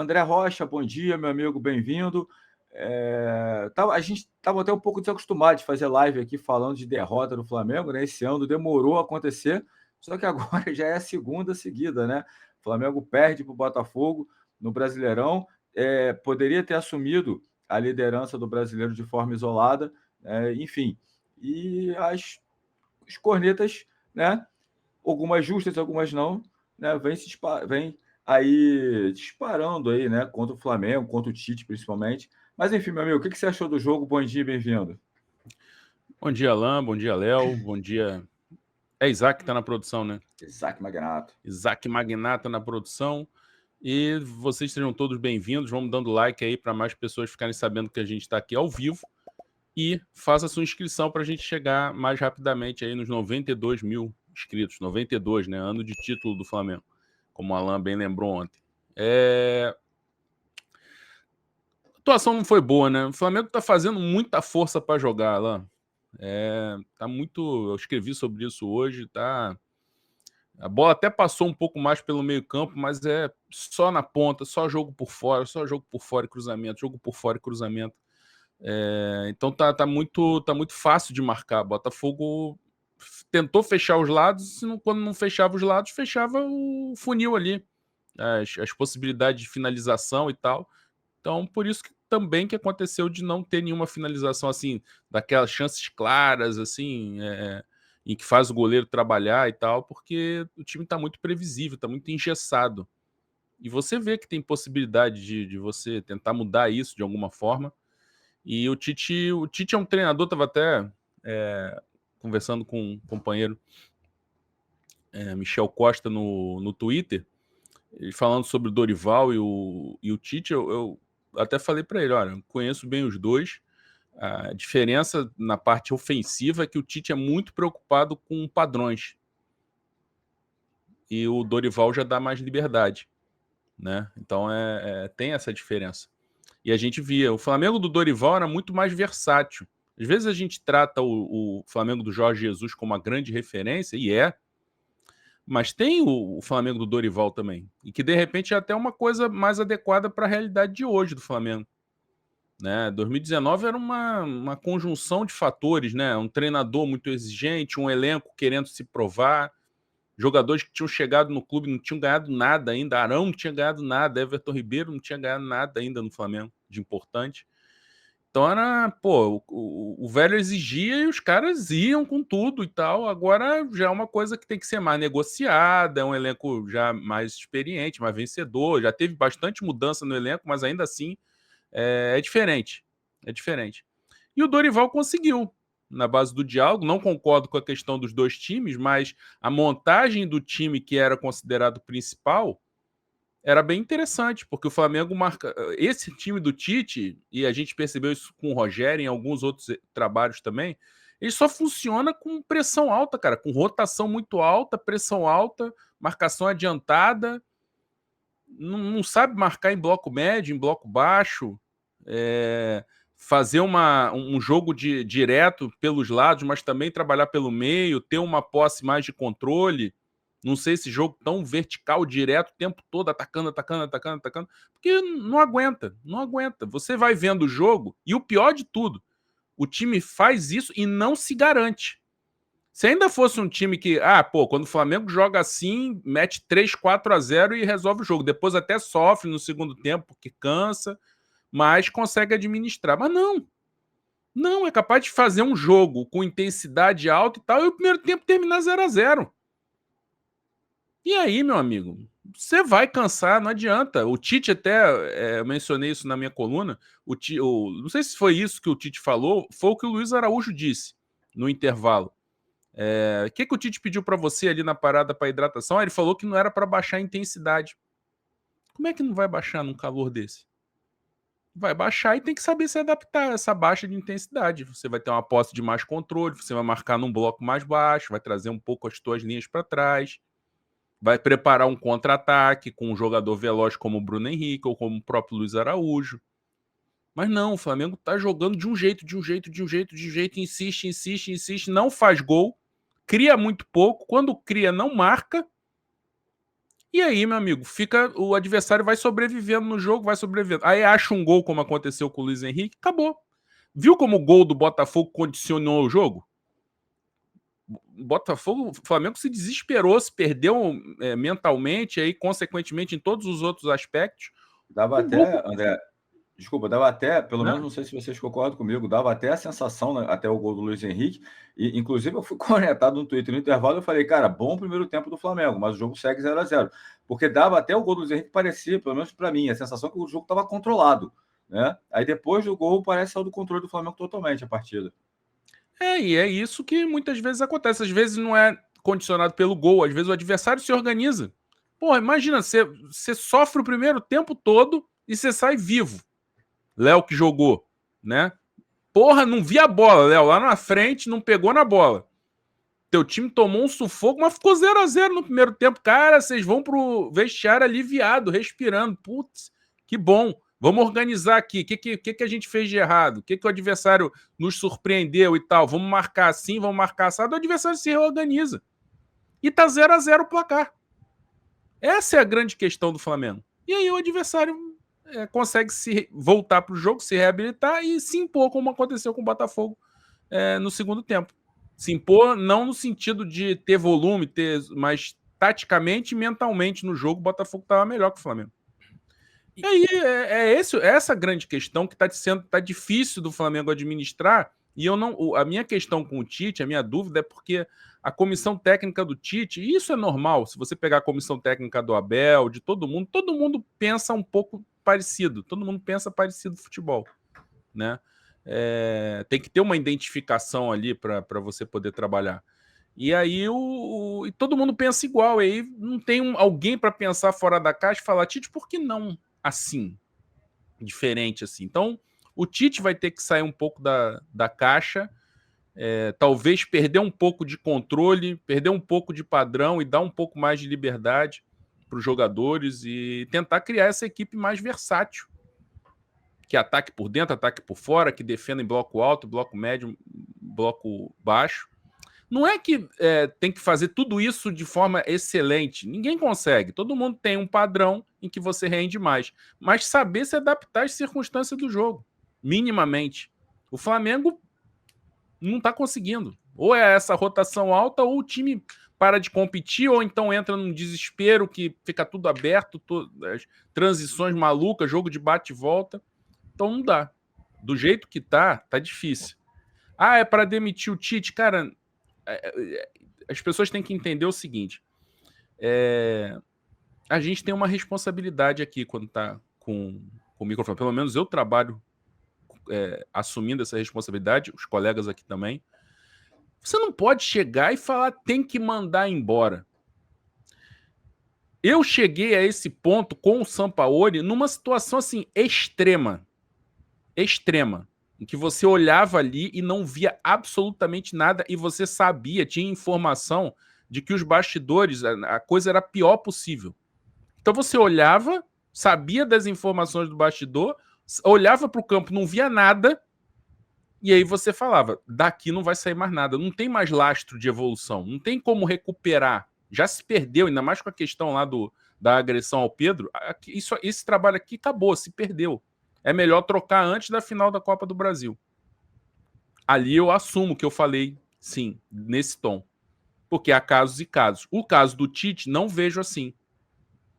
André Rocha, bom dia, meu amigo, bem-vindo. A gente estava até um pouco desacostumado de fazer live aqui falando de derrota do Flamengo, né? Esse ano demorou a acontecer, só que agora já é a segunda seguida, né? O Flamengo perde para o Botafogo no Brasileirão, poderia ter assumido a liderança do brasileiro de forma isolada, enfim. E as cornetas, né? Algumas justas, algumas não, né? Vem aí disparando aí, né? Contra o Flamengo, contra o Tite, principalmente. Mas enfim, meu amigo, o que você achou do jogo? Bom dia, bem-vindo. Bom dia, Alain. Bom dia, Léo. Bom dia. É Isaac que tá na produção, né? Isaac Magnato. Isaac Magnata na produção. E vocês sejam todos bem-vindos. Vamos dando like aí para mais pessoas ficarem sabendo que a gente está aqui ao vivo. E faça sua inscrição para a gente chegar mais rapidamente aí nos 92 mil inscritos. 92, né? Ano de título do Flamengo. Como o Alain bem lembrou ontem. A atuação não foi boa, né? O Flamengo tá fazendo muita força para jogar, Alain. Tá muito. Eu escrevi sobre isso hoje, tá. A bola até passou um pouco mais pelo meio-campo, mas é só na ponta, só jogo por fora e cruzamento, jogo por fora e cruzamento. Então tá muito fácil de marcar. Botafogo tentou fechar os lados, quando não fechava os lados, fechava o funil ali, as possibilidades de finalização e tal. Então, por isso também que aconteceu de não ter nenhuma finalização assim, daquelas chances claras, assim, em que faz o goleiro trabalhar e tal, porque o time está muito previsível, está muito engessado. E você vê que tem possibilidade de você tentar mudar isso de alguma forma. E o Tite é um treinador, estava até conversando com um companheiro, Michel Costa, no Twitter, ele falando sobre o Dorival e o Tite. Eu até falei para ele, olha, eu conheço bem os dois. A diferença na parte ofensiva é que o Tite é muito preocupado com padrões. E o Dorival já dá mais liberdade, né? Então tem essa diferença. E a gente via, o Flamengo do Dorival era muito mais versátil. Às vezes a gente trata o Flamengo do Jorge Jesus como uma grande referência, e mas tem o Flamengo do Dorival também. E que, de repente, é até uma coisa mais adequada para a realidade de hoje do Flamengo. Né? 2019 era uma conjunção de fatores, né? Um treinador muito exigente, um elenco querendo se provar, jogadores que tinham chegado no clube não tinham ganhado nada ainda. Arão não tinha ganhado nada, Everton Ribeiro não tinha ganhado nada ainda no Flamengo, de importante. Então o velho exigia e os caras iam com tudo e tal. Agora já é uma coisa que tem que ser mais negociada, é um elenco já mais experiente, mais vencedor, já teve bastante mudança no elenco, mas ainda assim é diferente. É diferente. E o Dorival conseguiu, na base do diálogo. Não concordo com a questão dos dois times, mas a montagem do time que era considerado principal era bem interessante, porque o Flamengo marca. Esse time do Tite, e a gente percebeu isso com o Rogério em alguns outros trabalhos também, ele só funciona com pressão alta, cara, com rotação muito alta, pressão alta, marcação adiantada. Não sabe marcar em bloco médio, em bloco baixo, fazer um jogo direto pelos lados, mas também trabalhar pelo meio, ter uma posse mais de controle. Não sei esse jogo tão vertical, direto, o tempo todo, atacando, porque não aguenta. Você vai vendo o jogo, e o pior de tudo, o time faz isso e não se garante. Se ainda fosse um time que, quando o Flamengo joga assim, mete 3-4-0 e resolve o jogo. Depois até sofre no segundo tempo, porque cansa, mas consegue administrar. Mas não, é capaz de fazer um jogo com intensidade alta e tal, e o primeiro tempo terminar 0-0. E aí, meu amigo, você vai cansar, não adianta. O Tite até, eu mencionei isso na minha coluna, não sei se foi isso que o Tite falou, foi o que o Luiz Araújo disse no intervalo. O que o Tite pediu para você ali na parada para hidratação? Ele falou que não era para baixar a intensidade. Como é que não vai baixar num calor desse? Vai baixar e tem que saber se adaptar a essa baixa de intensidade. Você vai ter uma posse de mais controle, você vai marcar num bloco mais baixo, vai trazer um pouco as suas linhas para trás, vai preparar um contra-ataque com um jogador veloz como o Bruno Henrique ou como o próprio Luiz Araújo. Mas não, o Flamengo tá jogando de um jeito, insiste, não faz gol, cria muito pouco, quando cria não marca, E aí, meu amigo, o adversário vai sobrevivendo no jogo, vai sobrevivendo. Aí acha um gol, como aconteceu com o Luiz Henrique, acabou. Viu como o gol do Botafogo condicionou o jogo? O Flamengo se desesperou, se perdeu mentalmente, aí, consequentemente, em todos os outros aspectos. Dava O gol, até, André, desculpa, dava até, pelo né? menos não sei se vocês concordam comigo, dava até a sensação, né, até o gol do Luiz Henrique, e inclusive eu fui conectado no Twitter no intervalo, eu falei, cara, bom primeiro tempo do Flamengo, mas o jogo segue 0-0, porque dava até o gol do Luiz Henrique, parecia, pelo menos para mim, a sensação que o jogo estava controlado, né? Aí depois do gol parece sair do controle do Flamengo totalmente a partida. E é isso que muitas vezes acontece. Às vezes não é condicionado pelo gol, às vezes o adversário se organiza. Porra, imagina, você sofre o primeiro tempo todo e você sai vivo. Léo que jogou, né? Porra, não vi a bola, Léo, lá na frente, não pegou na bola. Teu time tomou um sufoco, mas ficou 0-0 no primeiro tempo. Cara, vocês vão pro vestiário aliviado, respirando. Putz, que bom. Vamos organizar aqui. O que a gente fez de errado? O que o adversário nos surpreendeu e tal? Vamos marcar assim, vamos marcar assado. O adversário se reorganiza. E tá 0-0 o placar. Essa é a grande questão do Flamengo. E aí o adversário consegue se voltar pro jogo, se reabilitar e se impor, como aconteceu com o Botafogo no segundo tempo. Se impor não no sentido de ter volume, mas taticamente e mentalmente no jogo, o Botafogo estava melhor que o Flamengo. E aí essa grande questão que tá difícil do Flamengo administrar. E a minha questão com o Tite, a minha dúvida é porque a comissão técnica do Tite, e isso é normal, se você pegar a comissão técnica do Abel, de todo mundo pensa um pouco parecido, todo mundo pensa parecido no futebol, né? Tem que ter uma identificação ali para você poder trabalhar. E aí e todo mundo pensa igual, e aí não tem alguém para pensar fora da caixa e falar, Tite, por que não assim? Diferente assim. Então, o Tite vai ter que sair um pouco da caixa, talvez perder um pouco de controle, perder um pouco de padrão e dar um pouco mais de liberdade para os jogadores e tentar criar essa equipe mais versátil, que ataque por dentro, ataque por fora, que defenda em bloco alto, bloco médio, bloco baixo. Não é que tem que fazer tudo isso de forma excelente. Ninguém consegue. Todo mundo tem um padrão em que você rende mais. Mas saber se adaptar às circunstâncias do jogo, minimamente. O Flamengo não está conseguindo. Ou é essa rotação alta, ou o time para de competir, ou então entra num desespero que fica tudo aberto, as transições malucas, jogo de bate e volta. Então não dá. Do jeito que tá difícil. É para demitir o Tite? Cara, as pessoas têm que entender o seguinte. A gente tem uma responsabilidade aqui quando tá com o microfone. Pelo menos eu trabalho assumindo essa responsabilidade, os colegas aqui também. Você não pode chegar e falar tem que mandar embora. Eu cheguei a esse ponto com o Sampaoli numa situação assim extrema, em que você olhava ali e não via absolutamente nada e você sabia, tinha informação de que os bastidores, a coisa era a pior possível. Então você olhava, sabia das informações do bastidor, olhava para o campo, não via nada, e aí você falava, daqui não vai sair mais nada, não tem mais lastro de evolução, não tem como recuperar, já se perdeu, ainda mais com a questão lá da agressão ao Pedro, esse trabalho aqui acabou, se perdeu. É melhor trocar antes da final da Copa do Brasil. Ali eu assumo que eu falei, sim, nesse tom. Porque há casos e casos. O caso do Tite, não vejo assim.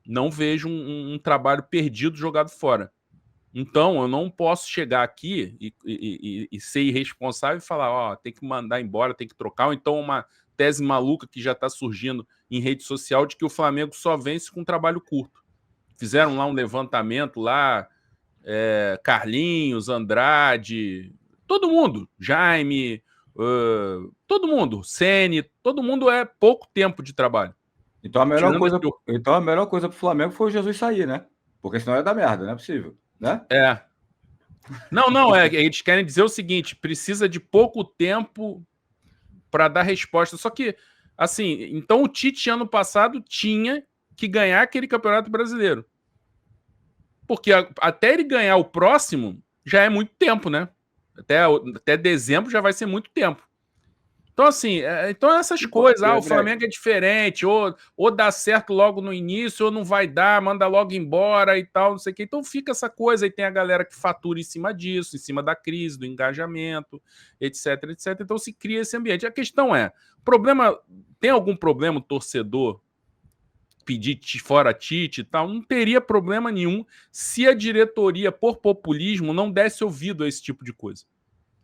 Não vejo um trabalho perdido jogado fora. Então, eu não posso chegar aqui e ser irresponsável e falar, tem que mandar embora, tem que trocar, ou então uma tese maluca que já está surgindo em rede social de que o Flamengo só vence com um trabalho curto. Fizeram lá um levantamento lá, Carlinhos, Andrade, todo mundo, Jaime, todo mundo, Ceni, todo mundo é pouco tempo de trabalho. Então a melhor coisa para o Flamengo foi o Jesus sair, né? Porque senão ia dar merda, não é possível, né? Não, eles querem dizer o seguinte, precisa de pouco tempo para dar resposta. Só que, assim, então o Tite ano passado tinha que ganhar aquele Campeonato Brasileiro. Porque até ele ganhar o próximo já é muito tempo, né? Até dezembro já vai ser muito tempo. Então, assim, então essas coisas, o Flamengo é diferente, ou dá certo logo no início, ou não vai dar, manda logo embora e tal, não sei o quê. Então fica essa coisa, e tem a galera que fatura em cima disso, em cima da crise, do engajamento, etc, etc. Então se cria esse ambiente. A questão é, tem algum problema o torcedor pedir fora Tite e tal? Não teria problema nenhum se a diretoria, por populismo, não desse ouvido a esse tipo de coisa.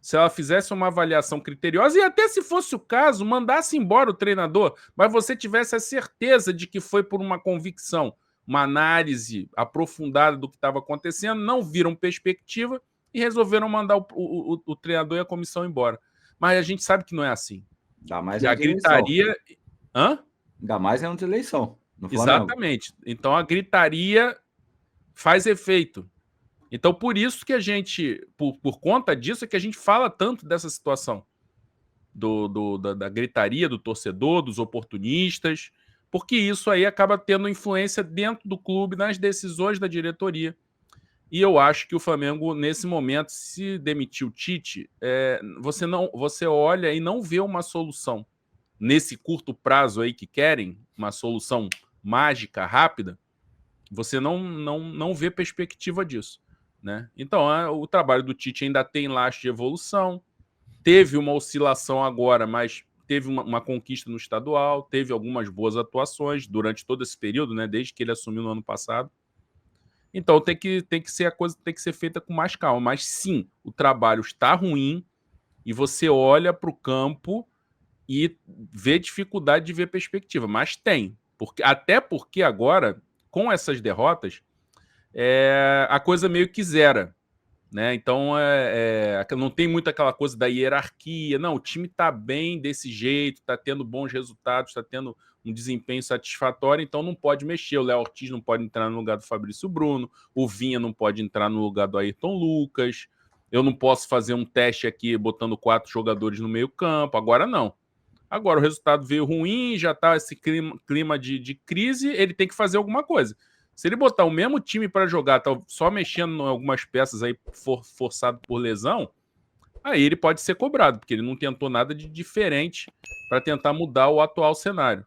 Se ela fizesse uma avaliação criteriosa, e até se fosse o caso, mandasse embora o treinador, mas você tivesse a certeza de que foi por uma convicção, uma análise aprofundada do que estava acontecendo, não viram perspectiva e resolveram mandar o treinador e a comissão embora. Mas a gente sabe que não é assim. Ainda mais E a gritaria... Hã? Ainda mais é de eleição no Flamengo. Exatamente. Então a gritaria faz efeito. Então, por isso que a gente, por conta disso, é que a gente fala tanto dessa situação da gritaria do torcedor, dos oportunistas, porque isso aí acaba tendo influência dentro do clube, nas decisões da diretoria. E eu acho que o Flamengo, nesse momento, se demitir o Tite, você olha e não vê uma solução. Nesse curto prazo aí que querem, uma solução mágica, rápida, você não vê perspectiva disso. Né? Então, o trabalho do Tite ainda tem lastro de evolução, teve uma oscilação agora, mas teve uma conquista no estadual, teve algumas boas atuações durante todo esse período, né? Desde que ele assumiu no ano passado. Então tem que ser a coisa tem que ser feita com mais calma. Mas sim, o trabalho está ruim e você olha para o campo e vê dificuldade de ver perspectiva. Mas tem. Até porque agora, com essas derrotas, a coisa meio que zera. Né? Então não tem muito aquela coisa da hierarquia. Não, o time está bem desse jeito, está tendo bons resultados, está tendo um desempenho satisfatório, então não pode mexer. O Léo Ortiz não pode entrar no lugar do Fabrício Bruno, o Vinha não pode entrar no lugar do Ayrton Lucas, eu não posso fazer um teste aqui botando 4 jogadores no meio campo. Agora não. Agora o resultado veio ruim, já está esse clima de crise, ele tem que fazer alguma coisa. Se ele botar o mesmo time para jogar, tá só mexendo em algumas peças aí forçado por lesão, aí ele pode ser cobrado, porque ele não tentou nada de diferente para tentar mudar o atual cenário.